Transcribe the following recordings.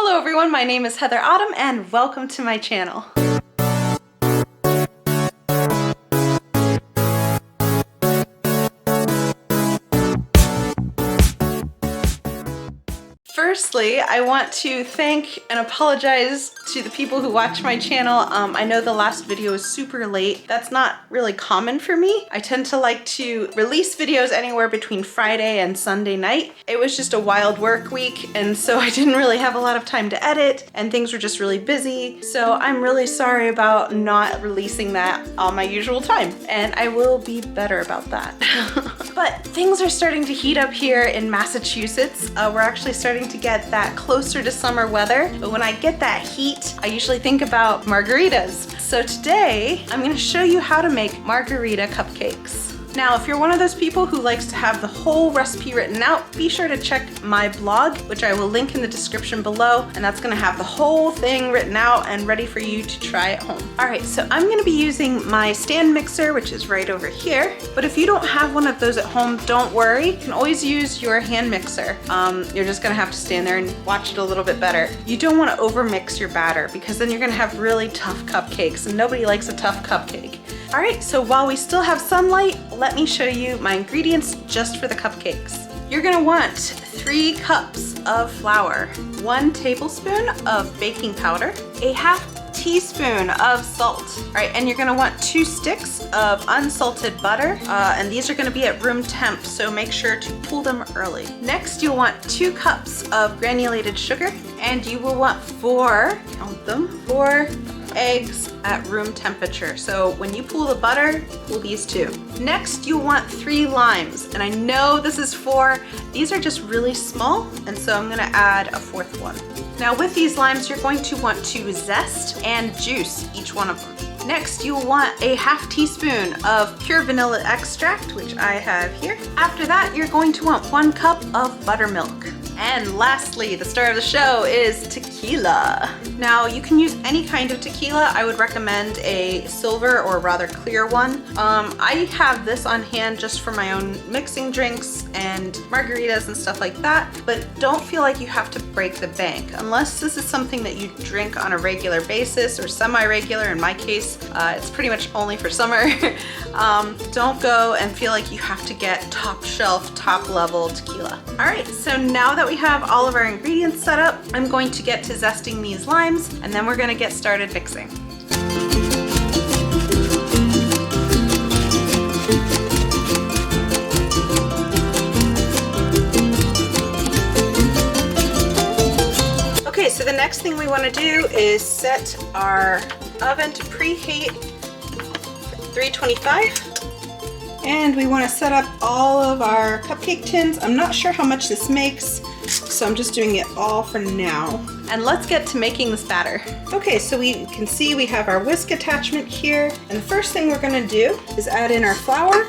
Hello everyone, my name is Heather Autumn and welcome to my channel. Firstly, I want to thank and apologize to the people who watch my channel. I know the last video was super late. That's not really common for me. I tend to like to release videos anywhere between Friday and Sunday night. It was just a wild work week, and so I didn't really have a lot of time to edit, and things were just really busy. So I'm really sorry about not releasing that on my usual time, and I will be better about that. But things are starting to heat up here in Massachusetts. We're actually starting to get that closer to summer weather, but when I get that heat, I usually think about margaritas. So today, I'm gonna show you how to make margarita cupcakes. Now, if you're one of those people who likes to have the whole recipe written out, be sure to check my blog, which I will link in the description below, and that's gonna have the whole thing written out and ready for you to try at home. All right, so I'm gonna be using my stand mixer, which is right over here, but if you don't have one of those at home, don't worry. You can always use your hand mixer. You're just gonna have to stand there and watch it a little bit better. You don't wanna overmix your batter because then you're gonna have really tough cupcakes, and nobody likes a tough cupcake. All right, so while we still have sunlight, let me show you my ingredients just for the cupcakes. You're gonna want 3 cups of flour, 1 tablespoon of baking powder, a half teaspoon of salt. All right, and you're gonna want 2 sticks of unsalted butter, and these are gonna be at room temp, so make sure to pull them early. Next, you'll want 2 cups of granulated sugar, and you will want 4 eggs at room temperature. So when you pull the butter, pull these 2. Next, you'll want 3 limes, and I know this is 4. These are just really small, and so I'm gonna add a 4th one. Now with these limes, you're going to want to zest and juice each one of them. Next, you'll want a half teaspoon of pure vanilla extract, which I have here. After that, you're going to want 1 cup of buttermilk. And lastly, the star of the show is tequila. Now, you can use any kind of tequila. I would recommend a silver or rather clear one. I have this on hand just for my own mixing drinks and margaritas and stuff like that, but don't feel like you have to break the bank. Unless this is something that you drink on a regular basis or semi-regular, in my case, it's pretty much only for summer. Don't go and feel like you have to get top shelf, top level tequila. All right, so now that we have all of our ingredients set up, I'm going to get to zesting these limes, and then we're gonna get started mixing. Okay, so the next thing we wanna do is set our oven to preheat 325. And we want to set up all of our cupcake tins. I'm not sure how much this makes, so I'm just doing it all for now. And let's get to making this batter. Okay, so we can see we have our whisk attachment here. And the first thing we're gonna do is add in our flour,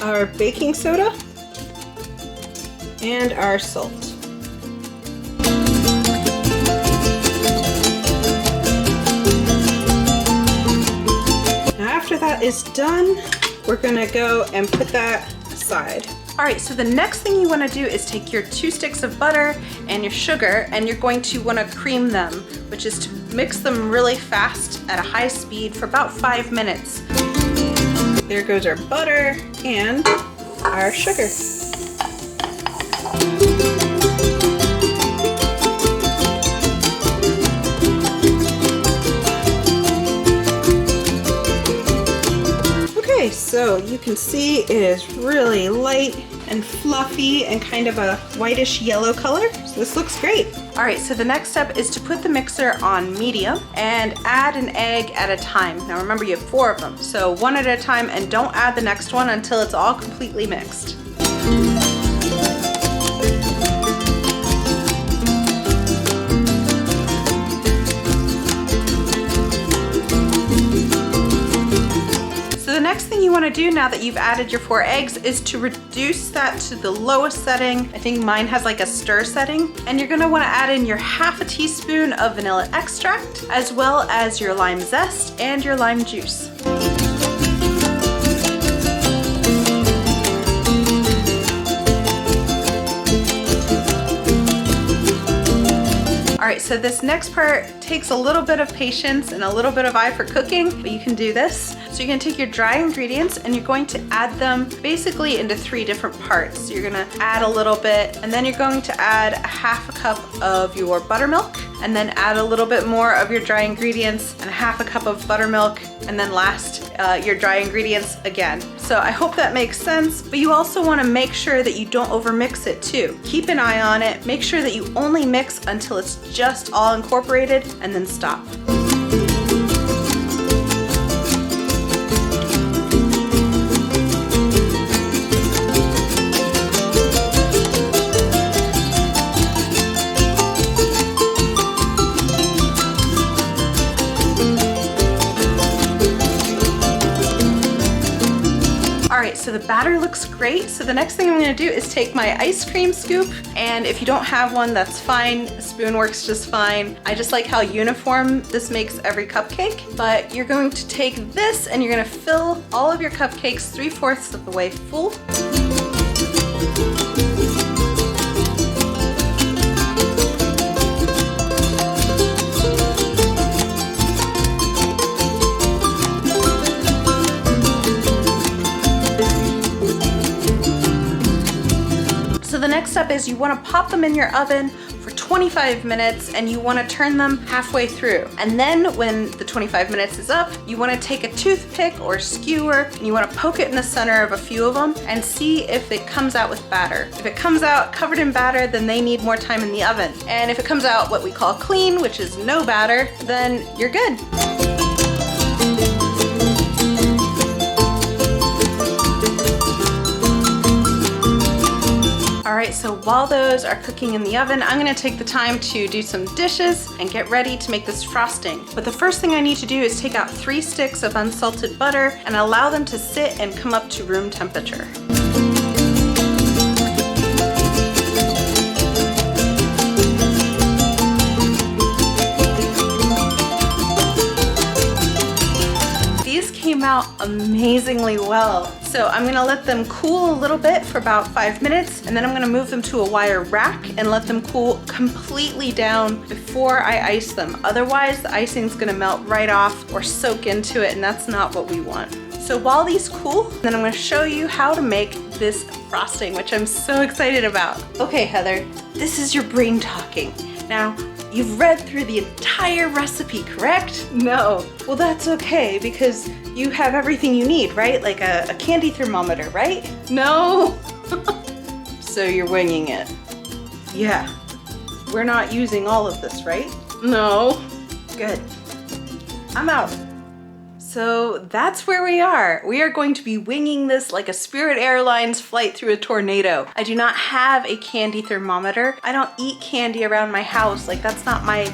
our baking soda, and our salt. After that is done, we're gonna go and put that aside. All right, so the next thing you wanna do is take your 2 sticks of butter and your sugar, and you're going to wanna cream them, which is to mix them really fast at a high speed for about 5 minutes. There goes our butter and our sugar. So you can see it is really light and fluffy and kind of a whitish yellow color. So this looks great. All right, so the next step is to put the mixer on medium and add an egg at a time. Now remember, you have 4 of them, so 1 at a time, and don't add the next one until it's all completely mixed. The next thing you want to do now that you've added your 4 eggs is to reduce that to the lowest setting. I think mine has like a stir setting. And you're going to want to add in your half a teaspoon of vanilla extract, as well as your lime zest and your lime juice. All right, so this next part takes a little bit of patience and a little bit of eye for cooking, but you can do this. So you're gonna take your dry ingredients and you're going to add them basically into 3 different parts. So you're gonna add a little bit, and then you're going to add a half a cup of your buttermilk, and then add a little bit more of your dry ingredients and a half a cup of buttermilk, and then last, your dry ingredients again. So I hope that makes sense, but you also wanna make sure that you don't overmix it too. Keep an eye on it, make sure that you only mix until it's just all incorporated, and then stop. So the batter looks great. So the next thing I'm gonna do is take my ice cream scoop, and if you don't have one, that's fine. A spoon works just fine. I just like how uniform this makes every cupcake. But you're going to take this and you're gonna fill all of your cupcakes 3/4 of the way full. So the next step is you want to pop them in your oven for 25 minutes, and you want to turn them halfway through. And then when the 25 minutes is up, you want to take a toothpick or skewer and you want to poke it in the center of a few of them and see if it comes out with batter. If it comes out covered in batter, then they need more time in the oven. And if it comes out what we call clean, which is no batter, then you're good. All right, so while those are cooking in the oven, I'm gonna take the time to do some dishes and get ready to make this frosting. But the first thing I need to do is take out 3 sticks of unsalted butter and allow them to sit and come up to room temperature. These came out amazingly well. So I'm gonna let them cool a little bit for about 5 minutes, and then I'm gonna move them to a wire rack and let them cool completely down before I ice them. Otherwise, the icing's gonna melt right off or soak into it, and that's not what we want. So while these cool, then I'm gonna show you how to make this frosting, which I'm so excited about. Okay, Heather, this is your brain talking. Now, you've read through the entire recipe, correct? No. Well, that's okay, because you have everything you need, right? Like a candy thermometer, right? No. So you're winging it. Yeah. We're not using all of this, right? No. Good. I'm out. So that's where we are. We are going to be winging this like a Spirit Airlines flight through a tornado. I do not have a candy thermometer. I don't eat candy around my house. Like, that's not my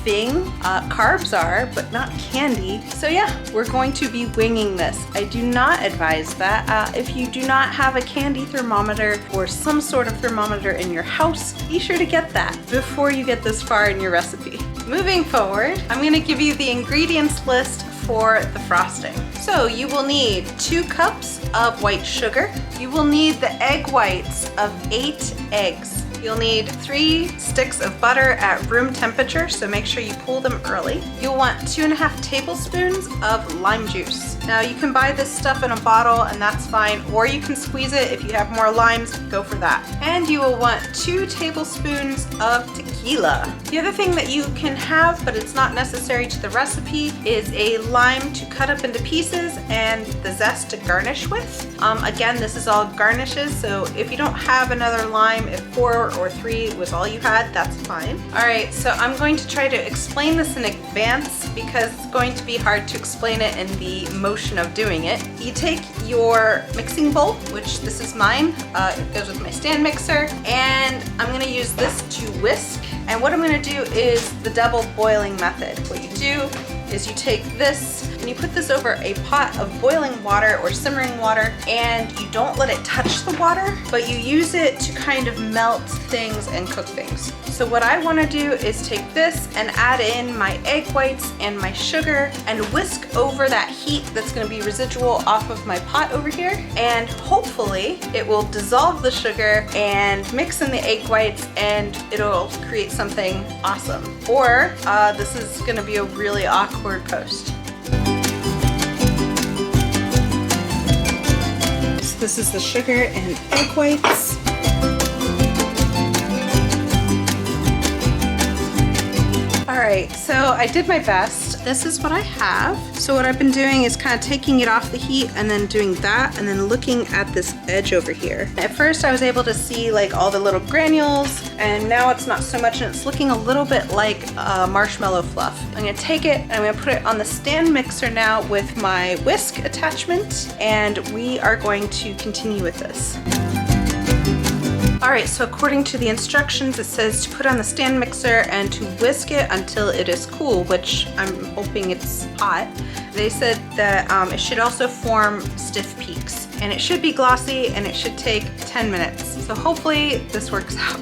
thing. Carbs are, but not candy. So yeah, we're going to be winging this. I do not advise that. If you do not have a candy thermometer or some sort of thermometer in your house, be sure to get that before you get this far in your recipe. Moving forward, I'm gonna give you the ingredients list for the frosting. So you will need 2 cups of white sugar. You will need the egg whites of 8 eggs. You'll need 3 sticks of butter at room temperature, so make sure you pull them early. You'll want 2.5 tablespoons of lime juice. Now you can buy this stuff in a bottle and that's fine, or you can squeeze it. If you have more limes, go for that. And you will want 2 tablespoons of tequila. The other thing that you can have, but it's not necessary to the recipe, is a lime to cut up into pieces and the zest to garnish with. Again, this is all garnishes, so if you don't have another lime, if 4 or 3 was all you had, that's fine. All right, so I'm going to try to explain this in advance because it's going to be hard to explain it in the motion of doing it. You take your mixing bowl, which this is mine. It goes with my stand mixer, and I'm gonna use this to whisk. And what I'm gonna do is the double boiling method. What you do is you take this and you put this over a pot of boiling water or simmering water, and you don't let it touch the water, but you use it to kind of melt things and cook things. So what I want to do is take this and add in my egg whites and my sugar and whisk over that heat that's going to be residual off of my pot over here. And hopefully it will dissolve the sugar and mix in the egg whites and it'll create something awesome. Or this is going to be a really awkward post. So this is the sugar and egg whites. Alright, so I did my best. This is what I have. So what I've been doing is kind of taking it off the heat and then doing that and then looking at this edge over here. At first I was able to see like all the little granules and now it's not so much and it's looking a little bit like marshmallow fluff. I'm going to take it and I'm going to put it on the stand mixer now with my whisk attachment and we are going to continue with this. Alright, so according to the instructions, it says to put on the stand mixer and to whisk it until it is cool, which I'm hoping it's hot. They said that it should also form stiff peaks, and it should be glossy, and it should take 10 minutes. So hopefully this works out.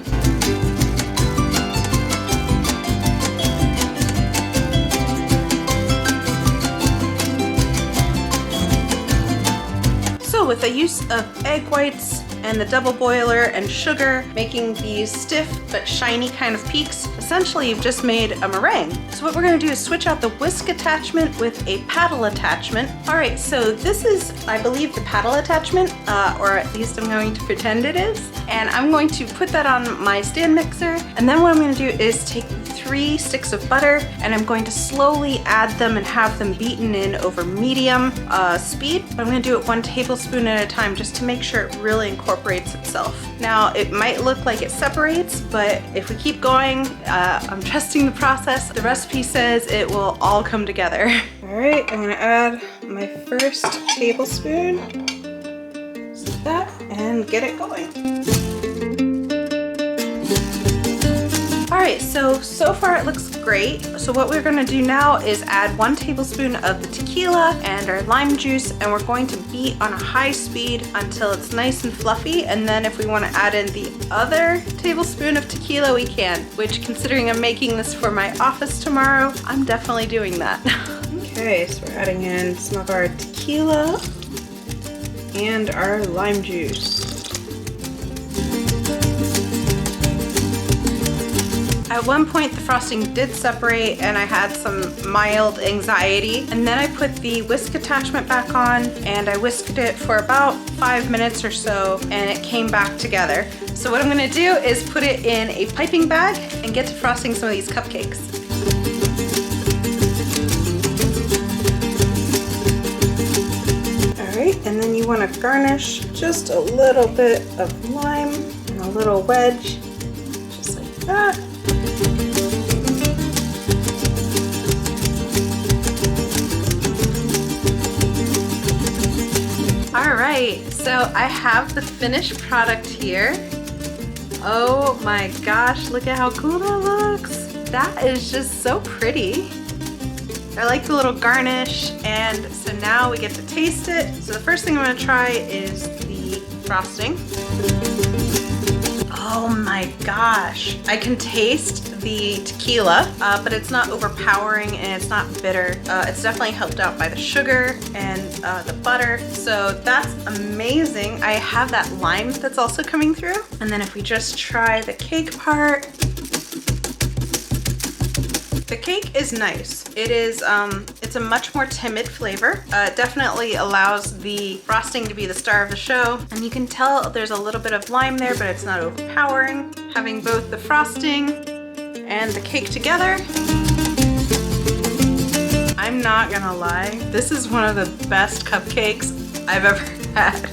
So with the use of egg whites and the double boiler and sugar, making these stiff but shiny kind of peaks, essentially you've just made a meringue. So what we're going to do is switch out the whisk attachment with a paddle attachment. Alright, so this is, I believe, the paddle attachment, or at least I'm going to pretend it is. And I'm going to put that on my stand mixer, and then what I'm going to do is take 3 sticks of butter and I'm going to slowly add them and have them beaten in over medium speed. I'm going to do it 1 tablespoon at a time just to make sure it really incorporates itself. Now it might look like it separates, but if we keep going, I'm trusting the process. The recipe says it will all come together. Alright, I'm going to add my first tablespoon, just like that, and get it going. Alright, so far it looks great. So what we're going to do now is add 1 tablespoon of the tequila and our lime juice, and we're going to beat on a high speed until it's nice and fluffy, and then if we want to add in the other tablespoon of tequila we can, which considering I'm making this for my office tomorrow, I'm definitely doing that. Okay, so we're adding in some of our tequila and our lime juice. At one point the frosting did separate and I had some mild anxiety, and then I put the whisk attachment back on and I whisked it for about 5 minutes or so and it came back together. So what I'm going to do is put it in a piping bag and get to frosting some of these cupcakes. Alright, and then you want to garnish just a little bit of lime and a little wedge, just like that. Alright, so I have the finished product here. Oh my gosh, look at how cool that looks. That is just so pretty. I like the little garnish, and so now we get to taste it. So the first thing I'm going to try is the frosting. Oh my gosh, I can taste the tequila, but it's not overpowering and it's not bitter. It's definitely helped out by the sugar and the butter, so that's amazing. I have that lime that's also coming through. And then if we just try the cake part, the cake is nice. It is, it's a much more timid flavor. It definitely allows the frosting to be the star of the show. And you can tell there's a little bit of lime there, but it's not overpowering. Having both the frosting and the cake together, I'm not gonna lie, this is one of the best cupcakes I've ever had.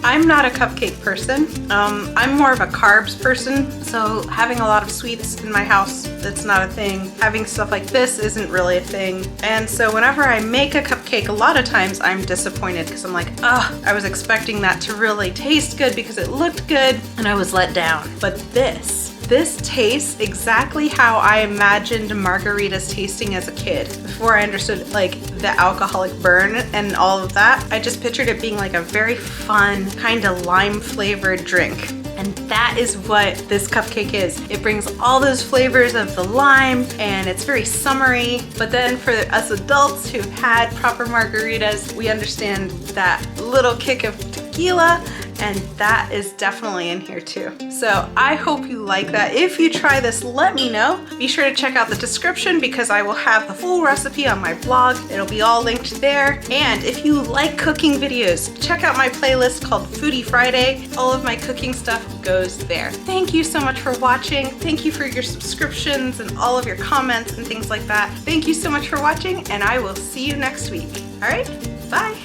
I'm not a cupcake person. I'm more of a carbs person, so having a lot of sweets in my house, that's not a thing. Having stuff like this isn't really a thing. And so whenever I make a cupcake, a lot of times I'm disappointed because I'm like, oh, I was expecting that to really taste good because it looked good, and I was let down. But this tastes exactly how I imagined margaritas tasting as a kid. Before I understood like the alcoholic burn and all of that, I just pictured it being like a very fun kind of lime flavored drink. And And that is what this cupcake is. It brings all those flavors of the lime and it's very summery. But then for us adults who've had proper margaritas, we understand that little kick of tequila, and that is definitely in here too. So I hope you like that. If you try this, let me know. Be sure to check out the description because I will have the full recipe on my blog. It'll be all linked there. And if you like cooking videos, check out my playlist called Foodie Friday. All of my cooking stuff goes there. Thank you so much for watching. Thank you for your subscriptions and all of your comments and things like that. Thank you so much for watching, and I will see you next week. All right, bye.